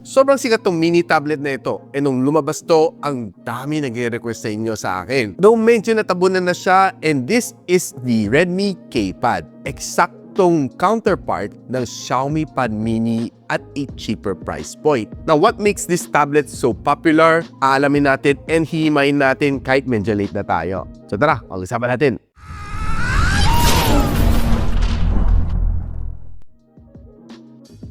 Sobrang sikat tong mini tablet na ito. E nung lumabas to, ang dami nag-request sa inyo sa akin. Though medyo natabunan na siya, and this is the Redmi KPad. Eksaktong counterpart ng Xiaomi Pad Mini at a cheaper price point. Now, what makes this tablet so popular? Aalamin natin and hihimayin natin kahit medyo late na tayo. So tara, pag-usapan natin.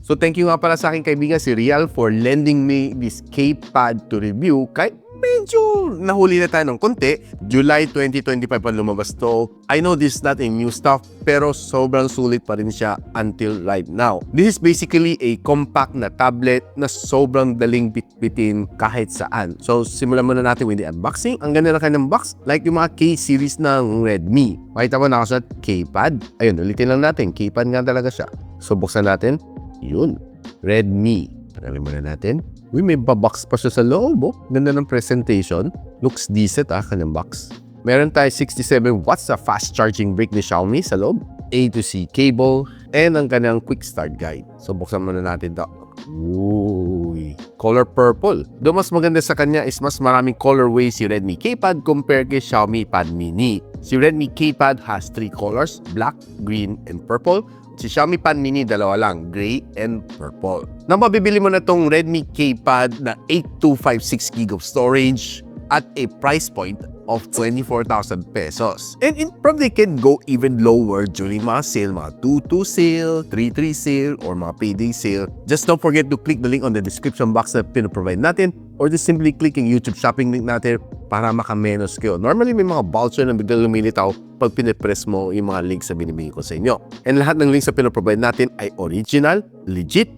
So thank you nga pala sa aking kaibigan si Rial for lending me this KPad to review. Kahit medyo nahuli na tayo ng konti, July 2025 pa lumabas to. I know this is not a new stuff, pero sobrang sulit pa rin siya until right now. This is basically a compact na tablet na sobrang daling bitbitin kahit saan. So simulan muna natin with the unboxing. Ang ganda na kanyang box, like yung mga K-series ng Redmi. Makita mo nakasulat KPad. Ayun, ulitin lang natin. KPad nga talaga siya. So buksan natin. Yun, Redmi. Panalim muna natin. Uy, may box pa siya sa loob. Oh. Ganda ng presentation. Looks decent kanyang box. Meron tayo 67 watts sa fast charging brick ni Xiaomi sa loob. A to C cable. And ang kanyang quick start guide. So buksan muna natin ito. Uy, color purple. Do mas maganda sa kanya is mas maraming colorway si Redmi KPad compared kay Xiaomi Pad Mini. Si Redmi KPad has 3 colors, black, green, and purple. Si Xiaomi Pad Mini, dalawa lang, gray and purple. Nang mabibili mo na tong Redmi KPad na 8256GB of storage at a price point of 24,000 pesos. And it probably can go even lower during mga sale, mga 2-2 sale, 3-3 sale, or mga payday sale. Just don't forget to click the link on the description box na pinaprovide natin or just simply click yung YouTube shopping link natin para makamenos kayo. Normally, may mga voucher na bigla lumilitaw pag pinipress mo yung mga links na binibigay ko sa inyo. And lahat ng links na pinaprovide natin ay original, legit,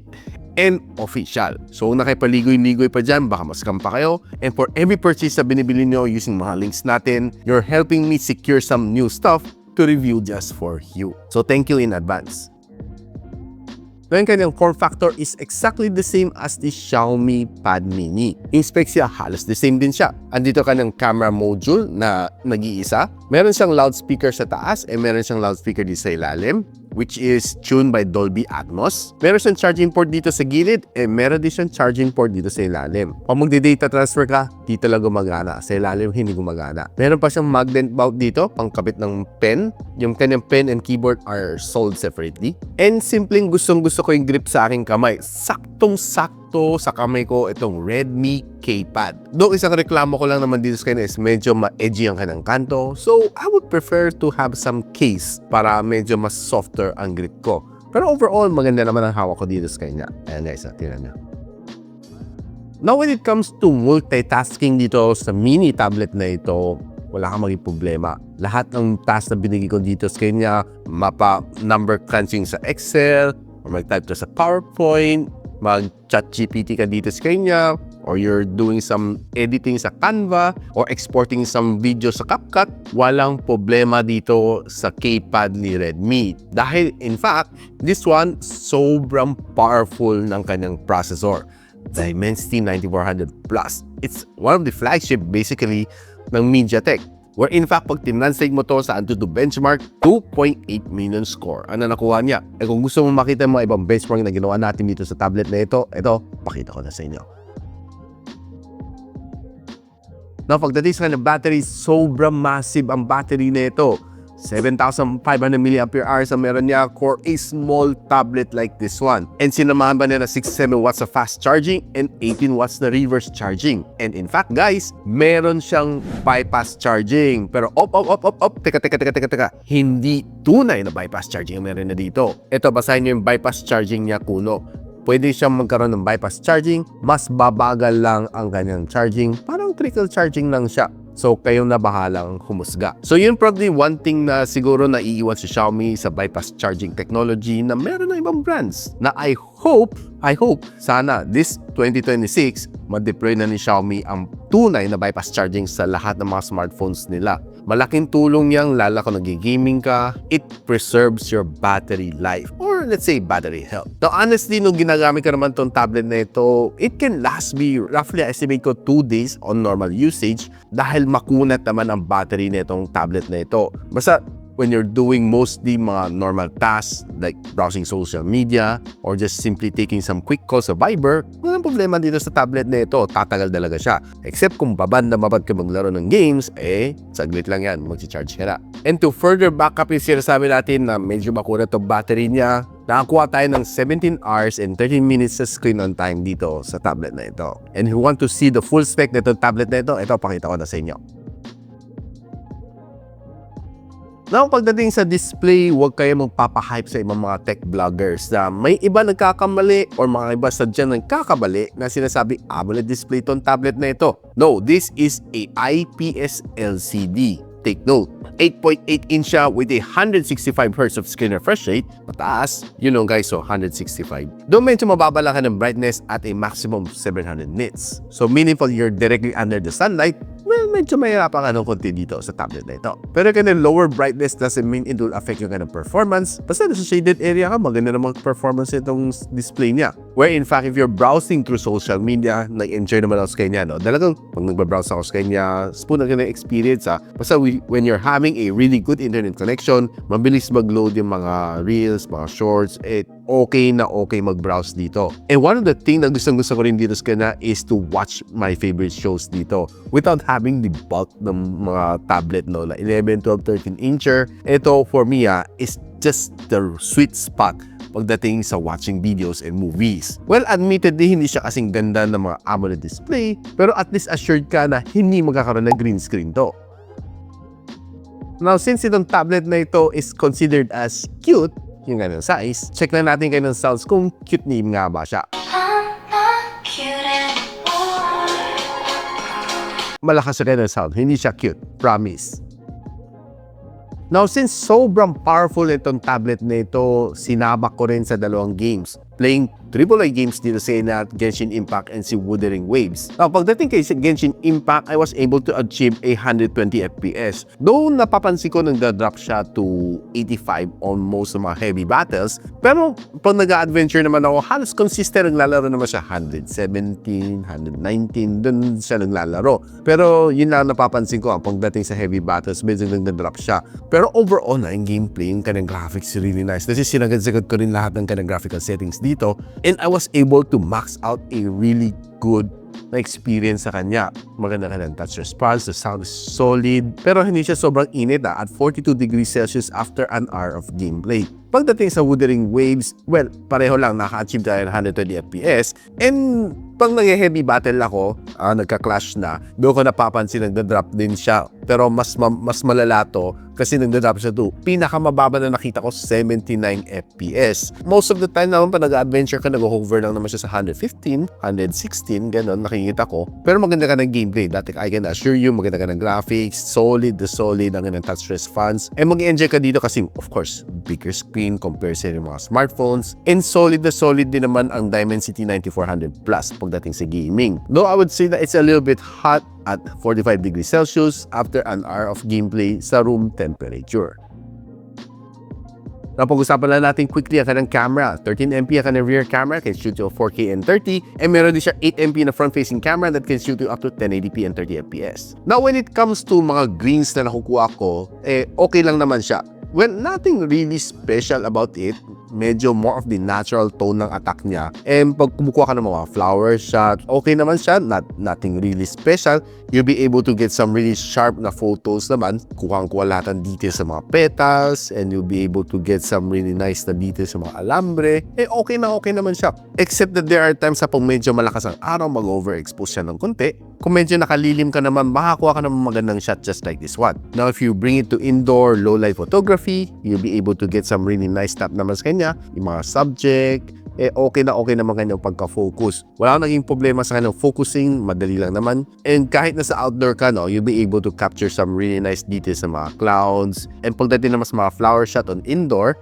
and official. So kung nakipaligoy-ligoy pa dyan, baka mascam pa kayo. And for every purchase na binibili nyo using mga links natin, you're helping me secure some new stuff to review just for you. So thank you in advance. Yung kanyang form factor is exactly the same as the Xiaomi Pad Mini. Yung specs siya, halos the same din siya. Andito kanyang camera module na nag-iisa. Meron siyang loudspeaker sa taas and meron siyang loudspeaker dito sa ilalim, which is tuned by Dolby Atmos. Meron siyang charging port dito sa gilid and meron din siyang charging port dito sa ilalim. Pag magde-data transfer ka, dito lang gumagana. Sa ilalim, hindi gumagana. Meron pa siyang magnet mount dito, pangkabit ng pen. Yung kanyang pen and keyboard are sold separately. And simpleng gustong-gusto ko yung grip sa aking kamay. Saktong-sakto sa kamay ko itong Redmi KPad. Doon isang reklamo ko lang naman dito sa kanya is medyo ma-edgy ang kanyang kanto. So, I would prefer to have some case para medyo mas softer ang grip ko. Pero overall, maganda naman ang hawak ko dito sa kanya. Ayan guys, tingnan nyo. Now, when it comes to multitasking dito sa mini tablet na ito, wala kang maging problema. Lahat ng task na binigay ko dito sa kanya, mapa number crunching sa Excel, or mag-type ka sa PowerPoint, mag-chat GPT ka dito sa kanya, or you're doing some editing sa Canva, or exporting some video sa CapCut, walang problema dito sa KPad ni Redmi. Dahil, in fact, this one, sobrang powerful ng kanyang processor. Dimensity 9400 Plus. It's one of the flagship, basically, ng MediaTek. Where in fact, pag tinranslate mo to sa Antutu benchmark, 2.8 million score. Ano nakuha niya? Eh kung gusto mo makita yung mga ibang benchmark na ginawa natin dito sa tablet na ito, pakita ko na sa inyo. Now, pagdating sa kanyang battery, sobrang massive ang battery na ito. 7,500 mAh ang meron niya for a small tablet like this one. And sinamahan ba niya na 67 watts of fast charging and 18 watts na reverse charging. And in fact, guys, meron siyang bypass charging. Pero teka. Hindi tunay na bypass charging ang meron na dito. Ito, basahin niyo yung bypass charging niya, kuno. Pwede siyang magkaroon ng bypass charging, mas babagal lang ang kanyang charging, parang trickle charging lang siya. So, kayo na bahalang humusga. So, yun probably one thing na siguro naiiwan si Xiaomi sa bypass charging technology na meron na ibang brands na I hope, sana this 2026, ma-deploy na ni Xiaomi ang tunay na bypass charging sa lahat ng mga smartphones nila. Malaking tulong niyang lalo kung nag-gaming ka, it preserves your battery life or let's say battery health. Now honestly, nung ginagamit ka naman tong tablet na ito, it can last me roughly, I estimate ko 2 days on normal usage dahil makunat naman ang battery na itong tablet na ito. Basta when you're doing mostly mga normal tasks like browsing social media or just simply taking some quick calls sa Viber, walang problema dito sa tablet na ito. Tatagal talaga siya. Except kung babad na babad ka maglaro ng games, saglit lang yan, mag-charge ka na. And to further back up yung sinasabi natin na medyo makuha to battery niya, nakakuha tayo ng 17 hours and 13 minutes sa screen on time dito sa tablet na ito. And if you want to see the full spec na itong tablet na ito pakita ko na sa inyo. Now, pagdating sa display, huwag kayo magpapahype sa ibang mga tech vloggers na may iba nagkakamali or mga iba sadya nagkakabali na sinasabi AMOLED display itong tablet na ito. No, this is a IPS LCD. Take note, 8.8-inch siya with a 165Hz of screen refresh rate. Mataas, you know guys, so 165. Doon medyo mababa lang ka ng brightness at a maximum of 700 nits. So meaningful you're directly under the sunlight, well, medyo mahirapan ka ng konti dito sa tablet na ito. Pero kaya lower brightness doesn't mean it will affect yung performance. Basta sa shaded area ka, maganda namang performance itong display niya. Where in fact, if you're browsing through social media, nag-enjoy naman ako sa kanya, no? Talagang pag nagbabrowse ako sa kanya, spoon na ka na experience, ha? Basta when you're having a really good internet connection, mabilis mag-load yung mga reels, mga shorts, okay na okay mag-browse dito. And one of the things na gusto ko rin dito sa kanya is to watch my favorite shows dito without having the bulk ng mga tablet, no? Like 11, 12, 13-incher. Ito for me, is just the sweet spot pagdating sa watching videos and movies. Well, admittedly, hindi siya kasing ganda ng mga AMOLED display, pero at least assured ka na hindi magkakaroon ng green screen to. Now, since itong tablet na ito is considered as cute, yung ganun size, check na natin kayo ng sounds kung cute ni nga ba siya. Malakas siya ng sound, hindi siya cute. Promise. Now, since sobrang powerful itong tablet na ito, sinabak ko rin sa dalawang games. Playing AAA games dito sa Genshin Impact and si Wuthering Waves. Now, pagdating kay Genshin Impact, I was able to achieve a 120 FPS. Though napapansin ko nang da-drop siya to 85 on most of mga heavy battles, pero pag nag-adventure naman ako, halos consistent naglalaro naman siya 117, 119, dun siya naglalaro. Pero yun lang napapansin ko, pagdating sa heavy battles, medyo nag-drop siya. Pero overall na yung gameplay, yung kanyang graphics really nice. Kasi sinagad-sagad ko rin lahat ng kanyang graphical settings dito. And I was able to max out a really good na experience sa kanya. Maganda ka ng touch response, the sound is solid, pero hindi siya sobrang init at 42 degrees Celsius after an hour of gameplay. Pagdating sa Wuthering Waves, well, pareho lang, naka-achieve tayo ng 120 FPS. And pag nag-heavy battle ako, nagka-clash na, doon ko napapansin nagda-drop din siya. Pero mas malala to kasi nagda-drop siya to. Pinakamababa na nakita ko, 79 FPS. Most of the time naman, pag nag-adventure ka, nag-hover lang naman siya sa 115, 116, gano'n, nakikita ko. Pero maganda ka ng gameplay. Dati I can assure you, maganda ka ng graphics, solid ang ng touch response. And mag-enjoy ka dito kasi, of course, bigger screen compared sa mga smartphones. And solid din naman ang Dimensity 9400 Plus pagdating sa gaming. Though I would say that it's a little bit hot at 45 degrees Celsius after an hour of gameplay sa room temperature. Napag-usapan lang natin quickly ang kanyang camera. 13MP ang kanyang rear camera, can shoot to 4K and 30. And meron din siya 8MP na front-facing camera that can shoot to up to 1080p and 30fps. Now, when it comes to mga greens na nakukuha ko, okay lang naman siya. Well, nothing really special about it. Medyo more of the natural tone ng attack niya. And pag kumukuha ka ng mga flower shot, okay naman siya. Nothing really special. You'll be able to get some really sharp na photos naman. Kuha lahat ng details sa mga petals. And you'll be able to get some really nice na details sa mga alambre. Okay naman siya. Except that there are times sa pag medyo malakas ang araw, mag-overexpose siya ng konti. Kung medyo nakalilim ka naman, makakuha ka naman magandang shot just like this one. Now, if you bring it to indoor low-light photography, you'll be able to get some really nice snap naman sa kanya. Yung mga subject, okay naman kanyang pagka-focus. Wala akong naging problema sa kanyang focusing, madali lang naman. And kahit nasa outdoor ka, you'll be able to capture some really nice details sa mga clouds. And pagdating naman sa mga flower shot on indoor,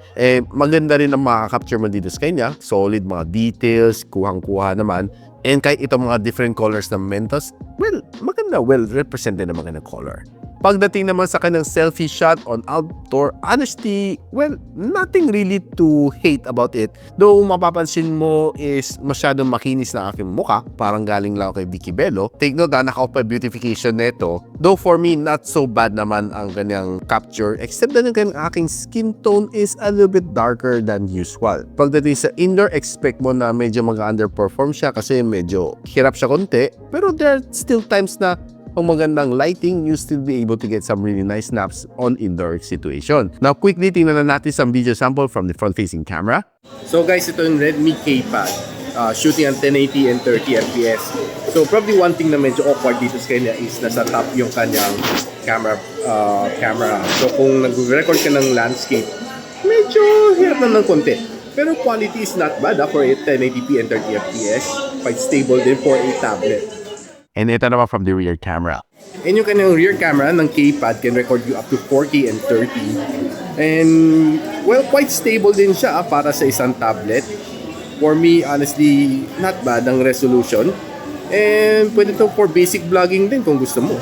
maganda rin ang makaka-capture mo dito sa kanya. Solid mga details, kuhang-kuha naman. And kahit itong mga different colors ng Mentos, well, maganda, well represented naman ng color. Pagdating naman sa kanyang selfie shot on outdoor, honestly, well, nothing really to hate about it. Though mapapansin mo is masyadong makinis na aking mukha, parang galing lang kay Vicky Bello. Take note na naka-off pa beautification neto. Though for me, not so bad naman ang kanyang capture, except na yung aking skin tone is a little bit darker than usual. Pagdating sa indoor, expect mo na medyo mag-underperform siya kasi medyo hirap siya konti. Pero there are still times na pag magandang lighting, you still be able to get some really nice snaps on indoor situation. Now, quickly, tingnan na natin some video sample from the front-facing camera. So guys, ito yung Redmi KPad. Shooting at 1080 and 30 FPS. So probably one thing na medyo awkward dito sa kanya is nasa top yung kanyang camera. So kung nag-record ka ng landscape, medyo hirap na ng konti. Pero quality is not bad for a 1080p and 30 FPS. Quite stable din for a tablet. And ito naman from the rear camera. And yung kanyang rear camera ng KPad can record you up to 4K and 30. And, well, quite stable din siya para sa isang tablet. For me, honestly, not bad ang resolution. And pwede to for basic vlogging din kung gusto mo.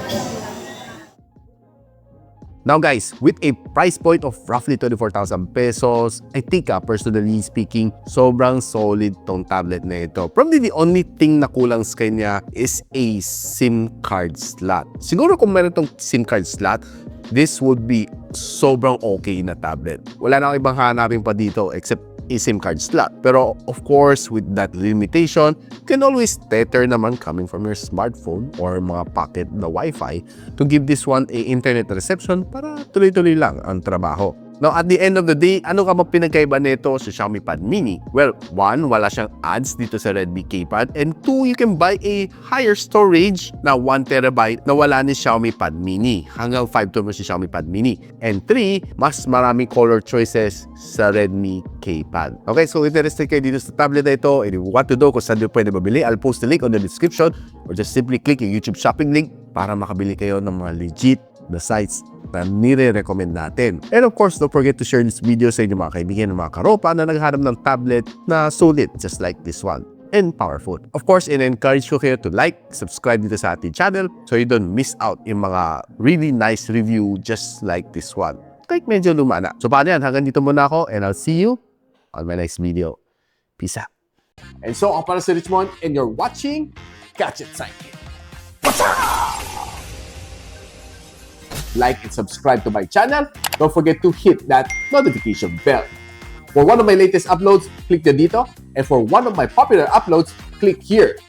Now guys, with a price point of roughly 24,000 pesos, I think personally speaking, sobrang solid tong tablet na ito. Probably the only thing na kulang sa kanya is a SIM card slot. Siguro kung meron tong SIM card slot, this would be sobrang okay na tablet. Wala na akong ibang hanapin pa dito except a SIM card slot. Pero of course, with that limitation, you can always tether naman coming from your smartphone or mga pocket na Wi-Fi to give this one a internet reception para tuloy-tuloy lang ang trabaho. Now, at the end of the day, ano ka ba pinagkaiba nito sa Xiaomi Pad Mini? Well, one, wala siyang ads dito sa Redmi KPad. And two, you can buy a higher storage na 1TB na wala ni Xiaomi Pad Mini. Hanggang 5 mo si Xiaomi Pad Mini. And three, mas maraming color choices sa Redmi KPad. Okay, so interested kayo dito sa tablet na ito, and if you want to know kung saan nyo pwede mabili, I'll post the link on the description or just simply click yung YouTube shopping link para makabili kayo ng mga legit na sites na nire-recommend natin. And of course, don't forget to share this video sa inyong mga kaibigan ng mga karopa na naghahanap ng tablet na solid just like this one and powerful. Of course, in-encourage ko kayo to like, subscribe dito sa ating channel so you don't miss out yung mga really nice review just like this one. Kahit medyo lumana. So paano yan? Hanggang dito muna ako and I'll see you on my next video. Peace out. And so, ako pala si Richmond and you're watching Gadget Sidekick. What's up? Like and subscribe to my channel. Don't forget to hit that notification bell. For one of my latest uploads, click the dito. And for one of my popular uploads, click here.